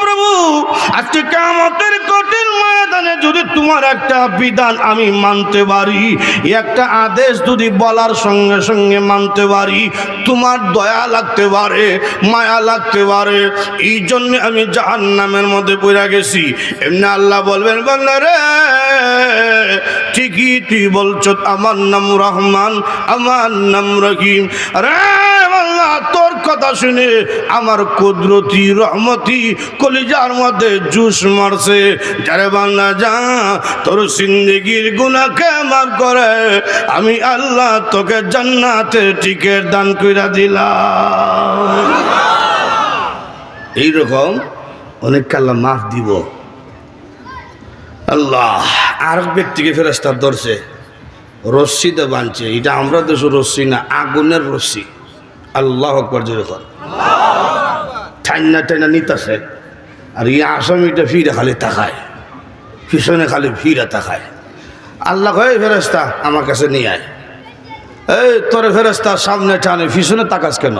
প্রভু, আজকে কিয়ামতের কঠিন ময়দানে যদি তোমার একটা বিধান আমি মানতে পারি, একটা আদেশ যদি বলার সঙ্গে সঙ্গে মানতে পারি, তোমার দয়া লাগতে পারে, মায়া লাগতে পারে, এই জন্য আমি জাহান্নামের মধ্যে পড়ে গেছি। এমনি আল্লাহ বলবেন, বান্দা রে ঠিকই তুই বলছ, আমার নাম রহমান, আমার নাম রহিম। রে আল্লাহ, তোর কথা শুনে আমার কুদরতি রহমতি কলিজার মধ্যে জুস মারছে। যারে বান্দা যা, তোর জিন্দেগির গুনাহকে মাফ করে আমি আল্লাহ তোকে জান্নাতের টিকিট দান কইরা দিলাম। এইরকম অনেক আল্লাহ মাফ দিব। আল্লাহ আর ব্যক্তিকে ফেরেশতা ধরছে, রশ্মিতে বাঁধছে। এটা আমরা দেশ রশ্মি না, আগুনের রশ্মি। আল্লাহ আকবার জোরে কর। ঠান্না টাইনা নিতেছে, আর এই আসামিটা ফিরে খালি তাকায়, পিছনে খালি ফিরে তাকায়। আল্লাহ কয়, ফেরেশতা আমার কাছে নিয়ে আয়। এই তোরে ফেরেশতা সামনে টানে, পিছনে তাকাস কেন?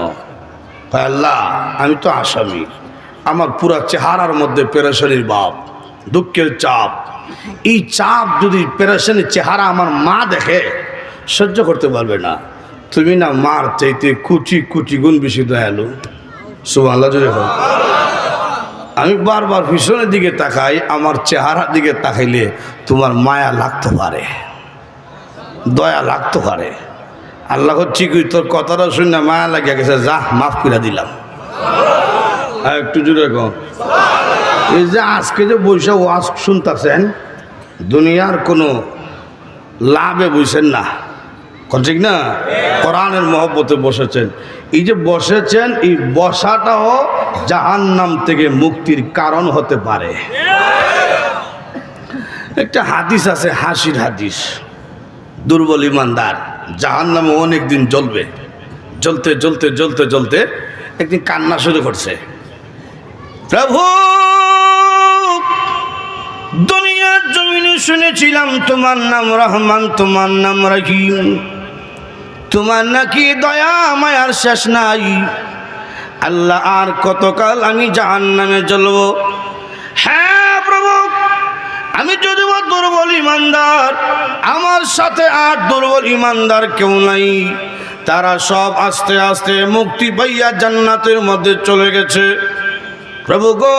কয়, আল্লাহ আমি তো আসামি, আমার পুরা চেহারার মধ্যে পেরেশানির ভাব, দুঃখের চাপ। এই চাপ যদি পেরেশানির চেহারা আমার মা দেখে সহ্য করতে পারবে না। তুমি না মার চাইতে কুচি কুচি গুণ বেশি দয়ালু। সুবহানাল্লাহ জোরে বল। আমি বারবার পিছনের দিকে তাকাই, আমার চেহারার দিকে তাকাইলে তোমার মায়া লাগতে পারে, দয়া লাগতে পারে। আল্লাহ হচ্ছে কি, তোর কথাটা শুনে মায়া লাগিয়া গেছে, যা মাফ করে দিলাম। একটু জোরে কর। এই যে আজকে যে বৈশা ওয়াজ শুনতেছেন, দুনিয়ার কোনো লাভে বইছেন না, ঠিক না? কোরআনের মহব্বতে বসেছেন। এই যে বসেছেন, এই বসাটাও জাহান্নাম থেকে মুক্তির কারণ হতে পারে। একটা হাদিস আছে, হাসির হাদিস। দুর্বল ইমানদার জাহান্নামে অনেক দিন জ্বলবে। জ্বলতে জ্বলতে জ্বলতে জ্বলতে একদিন কান্না শুরু করছে, প্রভু দুনিয়ার জমিনে শুনেছিলাম তোমার নাম রহমান, তোমার নাম রহিম, তোমার নাকি দয়া মায়ার শেষ নাই। আল্লাহ আর কতকাল আমি জাহান্নামে জ্বলব? হ্যাঁ প্রভু, আমি যদিও দুর্বল ইমানদার, আমার সাথে আর দুর্বল ইমানদার কেউ নাই। তারা সব আস্তে আস্তে মুক্তি পাইয়া জান্নাতের মধ্যে চলে গেছে। প্রভু গো,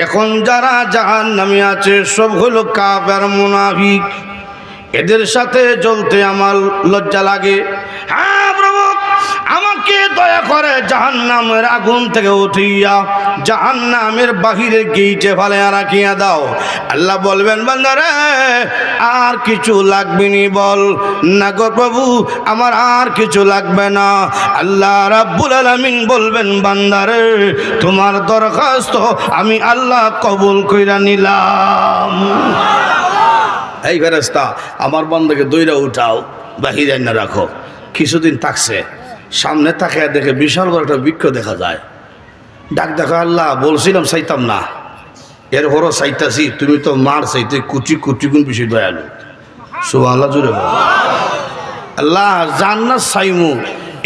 এখন যারা জাহান্নামে আছে সব হলো কাফের মুনাফিক। এদের সাথে জ্বলতে আমার লজ্জা লাগে। হ্যাঁ প্রভু, আমাকে দয়া করে জাহান্নামের আগুন থেকে উঠিয়া জাহান্নামের বাহিরে গেইটে ফালাইয়া রাখিয়া দাও। আল্লাহ বলবেন, বান্দারে আর কিছু লাগবে নি? বল না গো প্রভু, আমার আর কিছু লাগবে না। আল্লাহ রাব্বুল আলামিন বলবেন, বান্দারে তোমার দরখাস্ত আমি আল্লাহ কবুল কইরা নিলাম। এই ফেরেশতা আমার বান্দাকে দইরা উঠাও, বাহিরে না রাখো। কিছুদিন থাকছে, সামনে তাকিয়ে দেখে বিশাল বড় একটা বৃক্ষ দেখা যায়। ডাক দেখো, আল্লাহ বলছিলাম চাইতাম না, এর হরো চাইতাছি, তুমি তো মার চাইতে কুচি কুচি গুণ বেশি দয়ালু। সুবহানাল্লাহ জুড়ে বল। আল্লাহ জান্নাত চাইমু,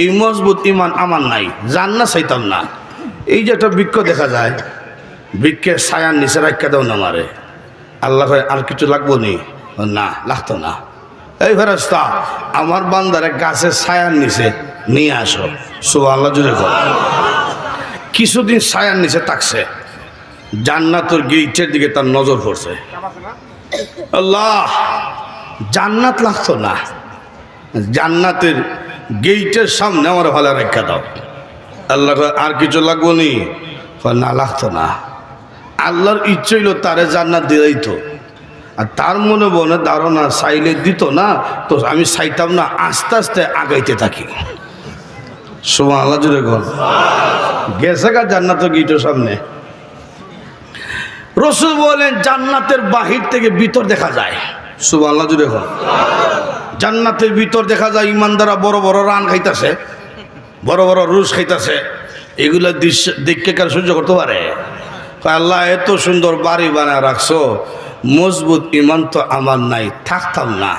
এই মজবুত ইমান আমার নাই, জান্নাত চাইতাম না। এই যে একটা বৃক্ষ দেখা যায়, বৃক্ষের ছায়ার নিচে রাখা দাও না মারে। আল্লাহ কয়, আর কিছু লাগবো নি? না, লাগতো না। এই ফেরেশতা আমার বান্দারে গাছের ছায়ার নিচে নিয়ে আসো। সুবহানাল্লাহ জুড়ে বল। কিছুদিন ছায়ার নিচে থাকছে, জান্নাতের গেইটের দিকে তার নজর পড়ছে। আল্লাহ জান্নাত লাগতো না, জান্নাতের গেইটের সামনে আমার ভালো রেখা দাও। আল্লাহ আর কিছু লাগবো নি? না, লাগতো না। আল্লাহর ইচ্ছে হইল তারে জান্নাত দিলেই তো, আর তার মনে মনে ধারণা চাইলে দিত না, তো আমি চাইতাম না, আস্তে আস্তে আগাইতে থাকি। সুবহানাল্লাহ জুড়ে বল। গেছে গা জান্নাতের গেইটের সামনে। রাসূল বলেন, জান্নাতের বাহির থেকে ভিতর দেখা যায়। সুবহানাল্লাহ জুড়ে বল। জান্নাতের ভিতর দেখা যায় ইমানদাররা বড় বড় রান খাইতেছে, বড় বড় রুশ খাইতেছে। এগুলো দৃশ্য দেখে কার সহ্য করতে পারে? আল্লাহ এত সুন্দর বাড়ি বানায় রাখছো, মজবুত ইমান তো আমার নাই, থাকতাম না।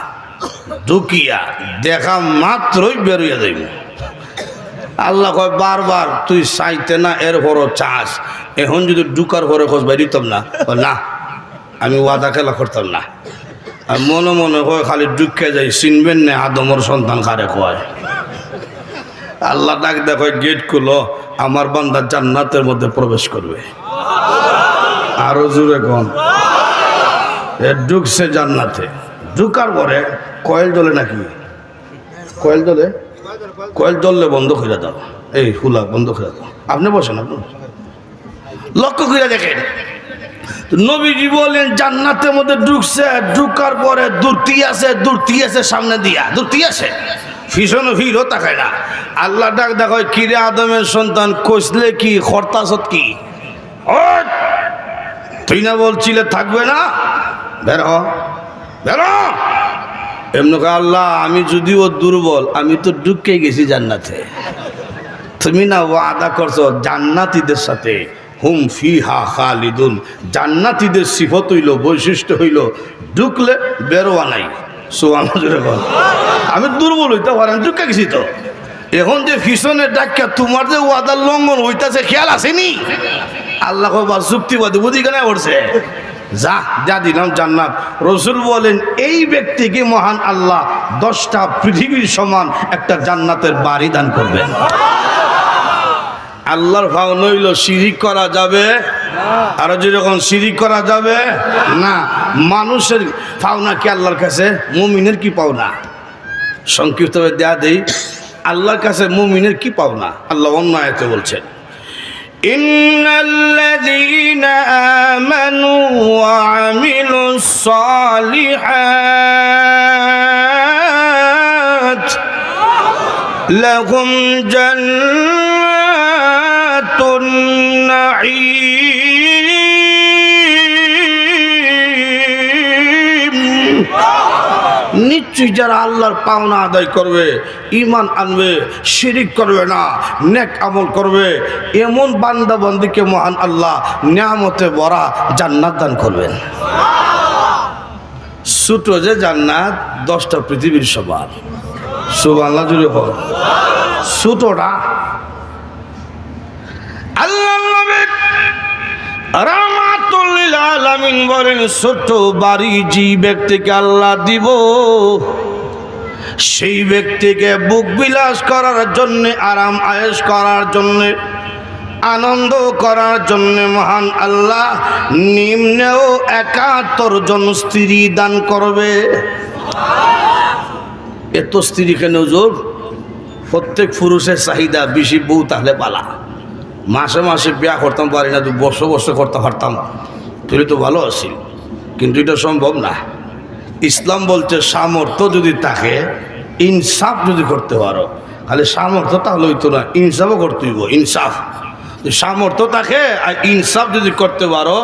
ঢুকিয়া দেখা মাত্রই বেরোয়া যাইব। আল্লাহ কয় বারবার তুই চাইতে না এর বড় চাস, এখন যদি ঢুকার পরে খোঁজ বাই দিতাম না, না আমি ওয়াদা খেলা করতাম না। আর মনে মনে হয় খালি ঢুকে যাই, চিনবেন না আদমর সন্তান কারে কয়। আল্লাহ ডাক দেখো গেট খুলো, আমার বান্দা জান্নাতের মধ্যে প্রবেশ করবে। আরো জোরে কোন ঢুকছে জান্নাতে, ঢুকার পরে কয়েল জ্বলে নাকি, কয়েল জ্বলে, কয়েল জ্বললে বন্ধ করে দাও, এই হুলা বন্ধ করে দাও। আপনি বসেন, আপনি লক্ষ্য করে দেখেন নবীজি বলেন জান্নাতের মধ্যে ঢুকছে, ঢুকার পরে দূরতি আছে সামনে দিয়া, দূরতি আছে ভীষণ ভিড়ও তাকায় না। আল্লাহ ডাক দেখো কিরে আদমের সন্তান কইসলে কি খরতাসত কি, তুই না বলছিলে থাকবে না, বের হ বের। এমন আল্লাহ আমি যদিও দুর্বল, আমি তো ঢুকে গেছি জান্নাতে, তুমি না ওয়াদা করছো জান্নাতীদের সাথে হুম ফিহা খালিদুন, জান্নাতীদের সিফত হইল, বৈশিষ্ট্য হইল ঢুকলে বেরোয়া নাই। আমি দুর্বল হইতে পারি, আমি ঢুকে গেছি তো। এখন যে ফিসনে ডাক্কা তোমার যে ওয়াদার লঙ্ঘন হইতাছে খেয়াল আসেনি? আল্লাহ যুক্তিবাদী বুদ্ধি কেন করছে, যা যা দিলাম জান্নাত। রসুল বলেন এই ব্যক্তিকে মহান আল্লাহ 10টা পৃথিবীর সমান একটা জান্নাতের বাড়ি দান করবেন। আল্লাহর ভাও নইল শিরিক করা যাবে, আর যেরকম শিরিক করা যাবে না। মানুষের পাওনা কি আল্লাহর কাছে, মুমিনের কি পাওনা? সংক্ষিপ্তভাবে দেয়া দেই, আল্লাহর কাছে মুমিনের কি পাওনা? আল্লাহ অন্য আয়াতে বলছেন ইন্নাল্লাযীনা আমানু ওয়া আমিলুস সালিহাত লাহুম জান্নাতুন নাঈম। নিশ্চয়ই যারা আল্লাহর পাওনা আদায় করবে, ঈমান আনবে, শিরিক করবে না, নেক আমল করবে, এমন বান্দা বান্দীকে মহান আল্লাহ নিয়ামতে ভরা জান্নাত দান করবেন। ছোট যে জান্নাত 10টা পৃথিবীর সমান। সুবহানাল্লাহ জুড়ে হোক। ছোটটা আল্লাহ নবী রাহমাতুল লিল আলামিন বলেন ছোট বাড়ি যে ব্যক্তিকে আল্লাহ দিব, সেই ব্যক্তিকে বুক বিলাস করার জন্য, আরাম আয়েশ করার জন্য, আনন্দ করার জন্য মহান আল্লাহ নিম্নেও 71 জন স্ত্রী দান করবে। এত স্ত্রী কেন হুজুর? প্রত্যেক পুরুষের চাহিদা বেশি বউ তাহলে পালা। মাসে মাসে বিয়া করতাম পারি না, বছর বছর করতে পারতাম, তুই তো ভালো আছি, কিন্তু এটা সম্ভব না। ইসলাম বলছে সামর্থ্য যদি থাকে, ইনসাফ যদি করতে পারো, খালি সামর্থ্য তাহলে হইতো না, ইনসাফও করতে হইব। ইনসাফ সামর্থ্য থাকে আর ইনসাফ যদি করতে পারো,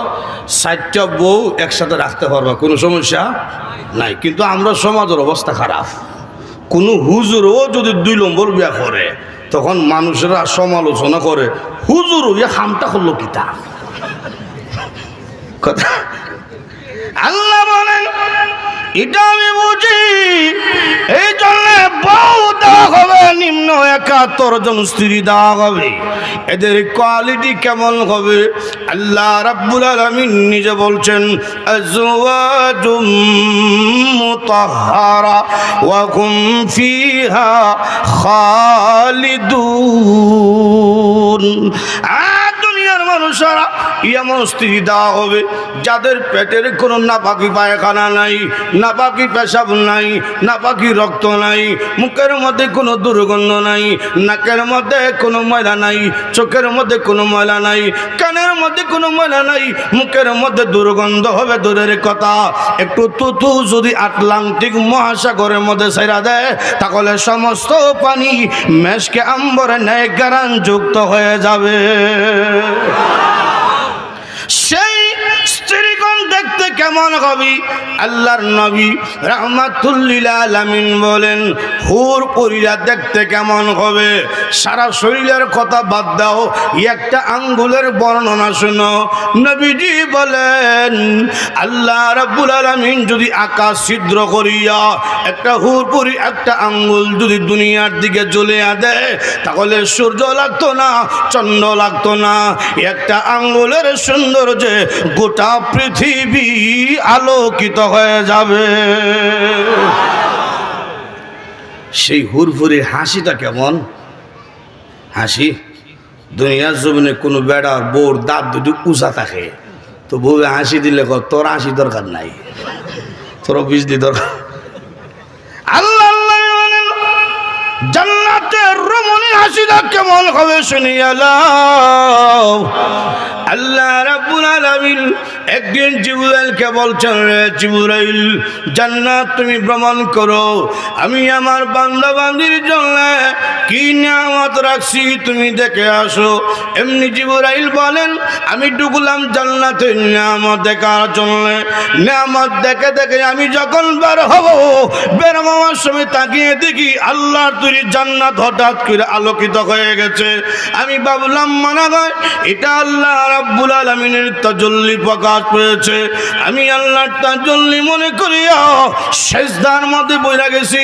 60টা বউ একসাথে রাখতে পারবা, কোনো সমস্যা নাই। কিন্তু আমরা সমাজের অবস্থা খারাপ। কোনো হুজুরও যদি 2 নম্বর বিয়া করে, তখন মানুষেরা সমালোচনা করে, হুজুর ইয়া হামটা করলো কিতা কথা। আল্লাহ বলেন এটা আমি বুঝি, এই জন্য বউ দেওয়া হবে, নিম্ন 71 জন স্ত্রী দেওয়া হবে। এদের কোয়ালিটি কেমন হবে? আল্লাহ রাব্বুল আলামিন নিজে বলছেন আজওয়াজুম মুতাহহারা ওয়া হুম ফিহা খালিদুন। দুনিয়ার মানুষেরা এমন স্ত্রী দেওয়া হবে যাদের পেটের কোনো নাপাকি পায়খানা নাই, নাপাকি পেশাব নাই, নাপাকি রক্ত নাই, মুখের মধ্যে কোনো দুর্গন্ধ নাই, নাকের মধ্যে কোনো ময়লা নাই, চোখের মধ্যে কোনো ময়লা নাই, কানের মধ্যে কোনো ময়লা নাই, মুখের মধ্যে দুর্গন্ধ হবে দূরের কথা, একটু তুতু যদি আটলান্টিক মহাসাগরের মধ্যে ছেড়ে দেয়, তাহলে সমস্ত পানি মেশকে আম্বরে ন্যায় গারান যুক্ত হয়ে যাবে। সেই স্ত্রীগণ দেখতে কেমন হবে? আল্লাহর নবী রাহমাতুল লিল আলামিন বলেন হুর পরীরা দেখতে কেমন হবে সারা শরীরের কথা বাদ দাও, একটা আঙ্গুলের বর্ণনা শুনো। নবীজি বলেন আল্লাহ রাব্বুল আলামিন যদি আকাশ ছিদ্র করিয়া একটা হুর পরি একটা আঙ্গুল যদি দুনিয়ার দিকে জ্বলিয়া দেয়, তাহলে সূর্য লাগতো না, চন্দ্র লাগতো না, একটা আঙ্গুলের সৌন্দর্যে গোটা পৃথিবী আলোকিত হয়ে যাবে। সেই হুরফুরির হাসিটা কেমন হাসি! দুনিয়ার জমিনে কোনো বেড়া বোর দাঁত দুটি উঁচা থাকে, তো বউ হাসি দিলে তোর হাসি দরকার নাই, তোর বিজলি দরকার। আল্লাহ জান্নাতের রমণী হাসিটা কেমন হবে শুনিয়া লও। আল্লাহ রাব্বুল আলামিন একদিন জিবরাইলকে বলছেন, রে জিবরাইল, জান্নাত তুমি ভ্রমণ করো, আমি আমার বান্দা বান্দির জন্য কি নিয়ামত রাখছি তুমি দেখে আসো। এমনি জিবরাইল বলেন, আমি ঢুকলাম জান্নাতের নিয়ামত দেখার জন্য। নিয়ামত দেখে দেখে আমি যখন বের হব, বের হওয়ার সময় তাকিয়ে দেখি আল্লাহর তৈরি জান্নাত হঠাৎ করে আলোকিত হয়ে গেছে। আমি ভাবলাম মনে হয় এটা আল্লাহ রাব্বুল আলামিনের তাজাল্লি প্রকাশ পেয়েছে। আমি আল্লাহর তাজাল্লি মনে করিয়া সেজদার মধ্যে পড়ে গেছি।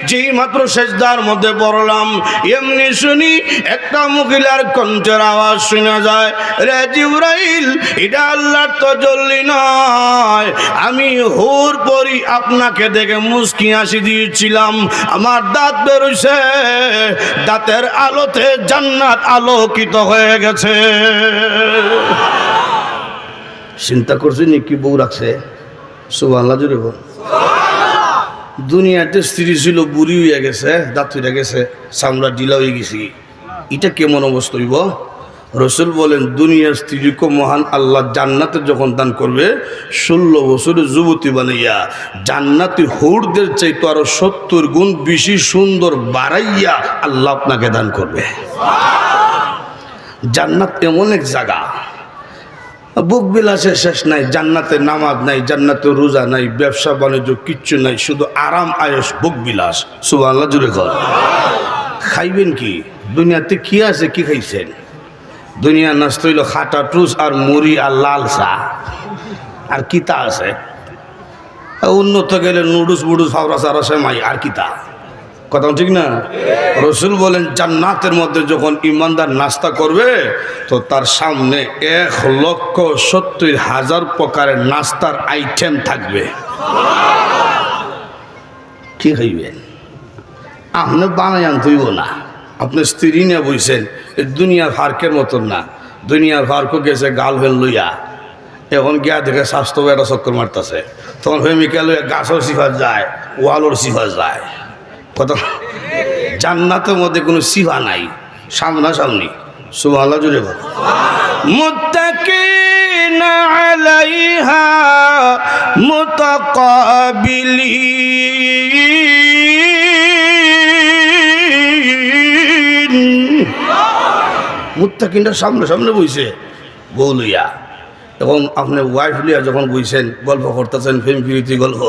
যেই মাত্র সেজদার মধ্যে পড়লাম, এমনি শুনি একটা মহিলার কণ্ঠের আওয়াজ শোনা যায়, রে জিবরাইল, এটা আল্লাহর তাজাল্লি নয়, আমি হুর পরি আপনাকে দেখে মুস্কি হাসি দিয়েছিলাম, আমার দাঁত বেরোইছে, দাঁতের আলোতে জান্নাত আলোকিত হয়ে গেছে। চিন্তা করছি নি কি বউ রাখছে? সুবহানাল্লাহ জোরে বল। দুনিয়াতে স্ত্রী ছিল, বুড়ি হয়ে গেছে, দাঁত হয়ে গেছে, চামড়া ঢিলা হয়ে গেছি, এটা কেমন অবস্থা হইব? রসুল বলেন, দুনিয়ার স্ত্রীকে মহান আল্লাহ জান্নাতে যখন দান করবে, 16 বছরের যুবতী বানাইয়া জান্নাতি হুরদের চাইতে আরো 70 গুণ বেশি সুন্দর বাড়াইয়া আল্লাহ আপনাকে দান করবে। জান্নাত এমন এক জায়গা, বুক বিলাসের শেষ নাই, জান্নাতে নামাজ নাই, জান্নাতে রোজা নাই, ব্যবসা বাণিজ্য কিচ্ছু নাই, শুধু আরাম আয়েশ বুক বিলাস। সুবহানাল্লাহ জুড়ে কর। খাইবেন কি? দুনিয়াতে কি আছে, কি খাইছেন? দুনিয়া নষ্ট হইল খাটা টুস আর মুড়ি আর লাল চা, আর কিতা আছে? উন্নত গেলে নুডুস বুডুস ফাওরা সারা সেমাই, আর কিতা? কথা ঠিক না? রসুল বলেন, জান্নাতের মধ্যে যখন ইমানদার নাস্তা করবে, তো তার সামনে 1,70,000 প্রকারের নাস্তার আইটেম থাকবে। কি খাইবেন? আপনি বানাই আনতেইব না, আপনি স্ত্রী নিয়ে বইছেন। দুনিয়ার ফার্কের মতন না, দুনিয়ার ফার্কও গেছে গার্লফ্রেন্ড লইয়া, এখন গিয়া দেখে স্বাস্থ্য একটা চক্কর মারতেছে, তখন প্রেমিকা লইয়া গাছও সিফা যায়, ওয়ালর সিফা যায়। কত জান্নাতের মধ্যে কোনো সিফা নাই, সামনাসামনি। সুবহানাল্লাহ জুড়ে বল। মুত্তাকিনা আলাইহা মুতাকাবিলিন। মুত্তাকিনরা সামনে সামনে বইছে বউ লইয়া। এবং আপনি ওয়াইফ লিয়া যখন বইছেন, গল্প করতেছেন, প্রেম প্রীতি গল্প,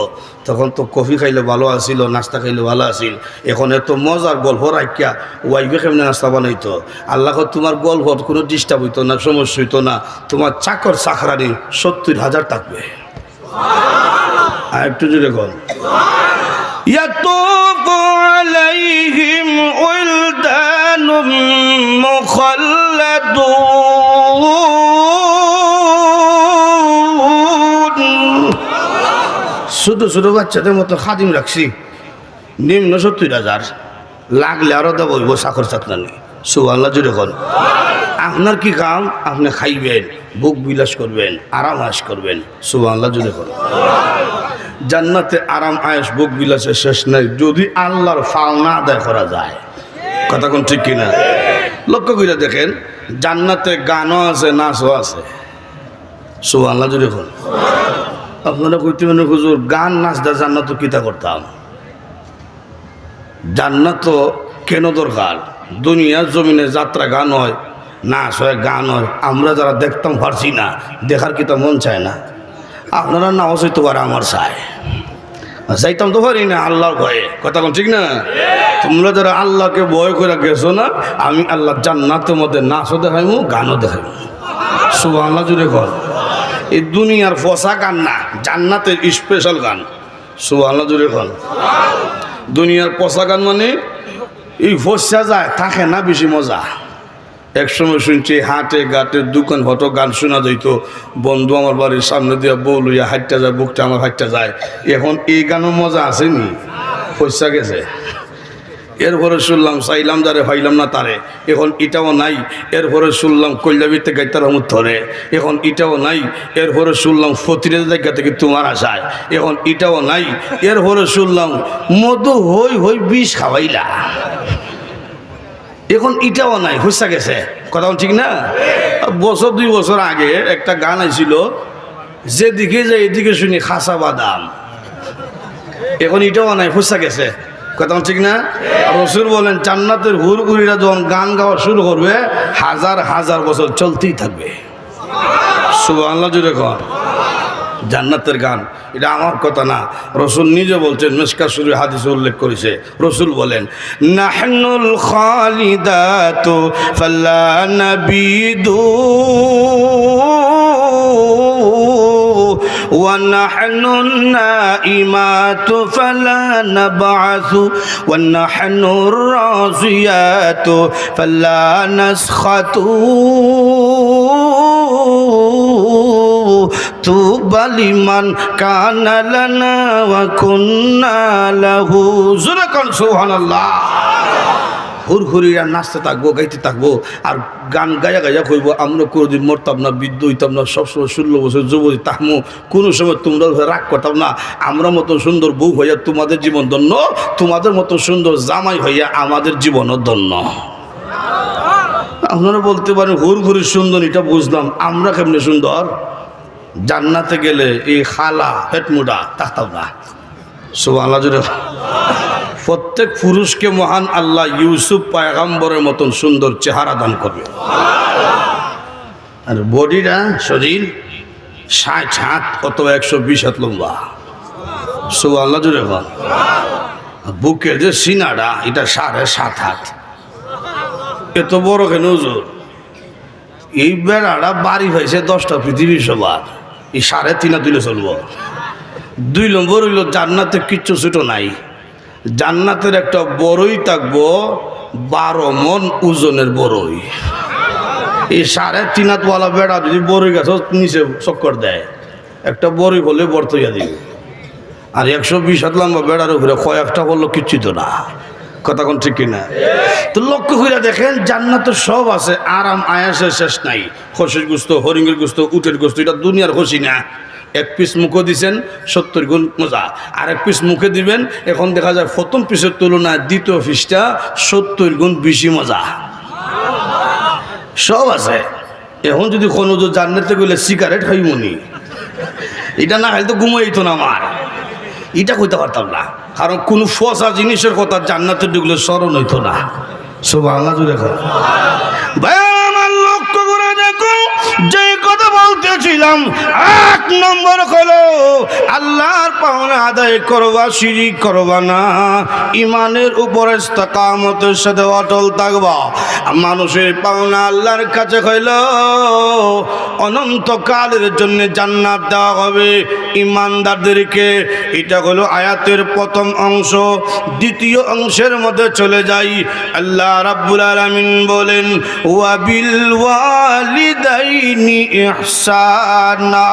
তখন তো কফি খাইলে ভালো আসিল, নাস্তা খাইলে ভালো আসিল। এখন এত মজার গল্প রাখিয়া ওয়াইফে কেমনে নাস্তা বানাইতো? আল্লাহ তোমার গল্প কোনো ডিস্টার্ব হইতো না, সমস্যা হইতো না। তোমার চাকর চাকরানি 70,000 থাকবে। আর একটু জোরে গল। ইয়াতুফু আলাইহিম উলদানুম মুখাল্লাদুন। ছোট ছোট বাচ্চাদের মতো খাদিম রাখছি, নিম্ন 70,000, লাগলে আরো দেবো চাকর চাকরানি। সুবহানাল্লাহ জুড়ে কর। আপনার কি কাম? আপনি খাইবেন, বুক বিলাস করবেন, আরাম আয়েশ করবেন। সুবহানাল্লাহ জুড়ে কর। জান্নাতে আরাম আয়েশ বুক বিলাসের শেষ নাই, যদি আল্লাহর ফাল না আদায় করা যায়। কথা কোন ঠিক কিনা? লক্ষ্য করে দেখেন, জান্নাতে গানও আছে, নাচও আছে। সুবহানাল্লাহ জুড়ে কর। আপনারা কইতে মনে হুজুর, গান নাচ দা জান্নাত কিতা করতাম? জান্নাত কেন দরকার? দুনিয়ার জমিনে যাত্রা গান হয়, নাচ হয়, গান হয়, আমরা যারা দেখতাম পারছি না, দেখার কিতা মন চায় না? আপনারা নাও হইতে পারে, আমার চায়। যাইতাম তো পারি না আল্লাহর ভয়ে, কথা কোন ঠিক না? তোমরা যারা আল্লাহকে ভয় করে গেছো না, আমি আল্লাহ জান্নাতের মধ্যে নাচও দেখাইমু, গানও দেখাইমু। সুবহানাল্লাহ জুড়ে কর। এই দুনিয়ার ফসা গান না, জান্নাতের স্পেশাল গান। সুবহানাল্লাহ জুড়ে কর। দুনিয়ার পচা গান মানে এই ফসা যায়, থাকে না বেশি মজা। একসময় শুনছি হাটে ঘাটে দোকান হতো গান শোনা যাইত, বন্ধু আমার বাড়ির সামনে দিয়ে বউ লইয়া হাঁটতে যায়, বুকটা আমার হাঁটতে যায়। এখন এই গানও মজা আসেনি, ফসা গেছে। এরপরে শুনলাম চাইলাম যারে ভাইলাম না তারে, এখন এটাও নাই। এরপরে শুনলাম কল্যাবীতে গাইতার আমুদ ধরে, এখন এটাও নাই। এরপরে শুনলাম ফতিরের জায়গা থেকে তোমার আশায়, এখন এটাও নাই। এরপরে শুনলাম মধু হই হই বিষ খাওয়াইলা, এখন এটাও নাই, হুসা গেছে। কথা ঠিক না? বছর 2 বছর আগে একটা গান আইছিল, যেদিকে যায় এদিকে শুনি খাসা বাদাম, এখন এটাও নাই, হুসা গেছে। কথা ঠিক না? রাসূল বলেন জান্নাতের হুরহুরিরা যখন গান গাওয়া শুরু করবে, হাজার হাজার বছর চলতেই থাকবে। সুবহানাল্লাহ জুড়ে কর। জান্নাতের গান, এটা আমার কথা না, রাসূল নিজে বলছেন, মিশকাত শরীফ হাদিসে উল্লেখ করেছে। রাসূল বলেন নাহনুল খালিদাতু ফালা নাবিদু ওয়া নাহনুন নাইমাতু ফালা নাবআসু ওয়া নাহনুর রাজিয়াতু ফালা নাসখাতু তুবা লিমান কানা লানা ওয়া কুন্না লাহু। জোরে কোন সুবহানাল্লাহ। হুরহুরিরা নাচতে থাকবো, গাইতে থাকবো, আর গান গায়া গায়া কইব আমরা কোনোদিন মরতাম না, বৃদ্ধ হইতাম না, সবসময় 16 বছর যুবতী তাহমো, কোনো সময় তোমরা রাগ করতাম না, আমরা মতো সুন্দর বউ হইয়া তোমাদের জীবন ধন্য, তোমাদের মতো সুন্দর জামাই হইয়া আমাদের জীবনও ধন্য। আপনারা বলতে পারেন হুরহুরির সুন্দর, এটা বুঝলাম, আমরা কেমনে সুন্দর? জান্নাতে গেলে এই খালা হেটমুডা থাকতাম না। সুবহানাল্লাহ জুড়ে। প্রত্যেক পুরুষকে মহান আল্লাহ ইউসুফ পয়গম্বরের মতন সুন্দর চেহারা দান করবে, আর বডিটা শরীর 60 হাত অথবা 120 হাত লম্বা। সুবহানাল্লাহ জুড়ে। বুকের যে সিনাটা এটা 7.5 হাত। এত বড় কেন হুজুর? এই বেড়াটা বাড়ি হয়েছে 10টা পৃথিবীর সবার, এই 3.5 তুলে চলবো। 2 নম্বর হইল জান্নাতে কিচ্ছু ছোট নাই। জান্নাতের একটা বড়ই থাকবো 12 মন ওজনের বড়ই। এই 3.5 হাতওয়ালা বেড়া যদি বড়ই গাছ নিচে চক্কর দেয়, একটা বড়ই হলে বর্তইয়া দিবে। আর 120 হাত লম্বা বেড়ার উপরে কয়েকটা বললো কিচ্ছু তো না। কথা কোন ঠিক কিনা? তো লক্ষ্য করে দেখেন জান্নাতের সব আছে, আরাম আয়াসের শেষ নাই। খসির গোস্ত, হরিণের গোস্ত, উটের গোস্ত, এটা দুনিয়ার খসি না। 1 পিস মুখে দিছেন 70 গুণ মজা, আর 1 পিস মুখে দিবেন, এখন দেখা যায় প্রথম পিসের তুলনায় দ্বিতীয় পিসটা 70 গুণ বেশি মজা। সব আছে। এখন যদি কোনো জান্নাতে গেলে সিগারেট খাই মনি, এটা না খাইলে তো ঘুমাইতো না আমার, এটা কইতে পারতাম না, কারণ কোন ফসা জিনিসের কথা জান্নাতে ঢুকলে স্মরণ হইতো না। সুবহানাল্লাহ জুড়ে কর। ভাই আমার লক্ষ্য করে দেখো, যে কথা বলতেছিলাম 1 নম্বর হলো আল্লাহর পাওনা আদায় করবা, শিরিক করবা না, ইমানের উপরে ইস্তেকামতের সাথে অটল থাকবা। মানুষের পাওনা আল্লাহর কাছে হইল অনন্তকালের জন্য জান্নাত দেওয়া হবে ইমানদারদেরকে। এটা হলো আয়াতের প্রথম অংশ। দ্বিতীয় অংশের মধ্যে চলে যাই। আল্লাহ রাব্বুল আলামিন বলেন ওয়া বিল ওয়ালিদাইনি ইহসানা।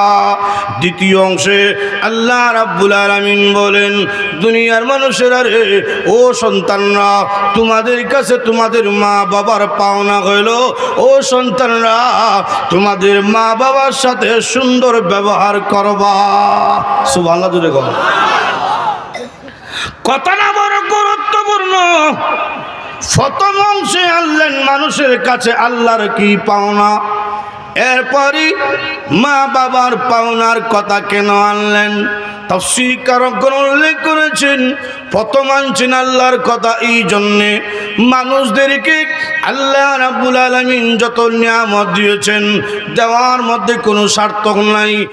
দ্বিতীয় অংশে আল্লাহ রাব্বুল আলামিন বলেন দুনিয়ার মানুষেরা রে, ও সন্তানরা, তোমাদের কাছে তোমাদের মা বাবার পাওনা হইল, ও সন্তানরা তোমাদের মা বাবার সাথে সুন্দর ব্যবহার করবা। সুবহানাল্লাহ জোরে কর। কথাটা বড় গুরুত্বপূর্ণ। প্রথম অংশে আনলেন মানুষের কাছে আল্লাহর কি পাওনা, এরপরই মা বাবার পাওনার কথা কেন আনলেন? তাফসীরকারগণ উল্লেখ করেছেন প্রথম আনছেন আল্লাহর কথা এই জন্যে, মানুষদেরকে আল্লাহ রাব্বুল আলামিন যত নিয়ামত দিয়েছেন দেওয়ার মধ্যে কোনো স্বার্থ নাই।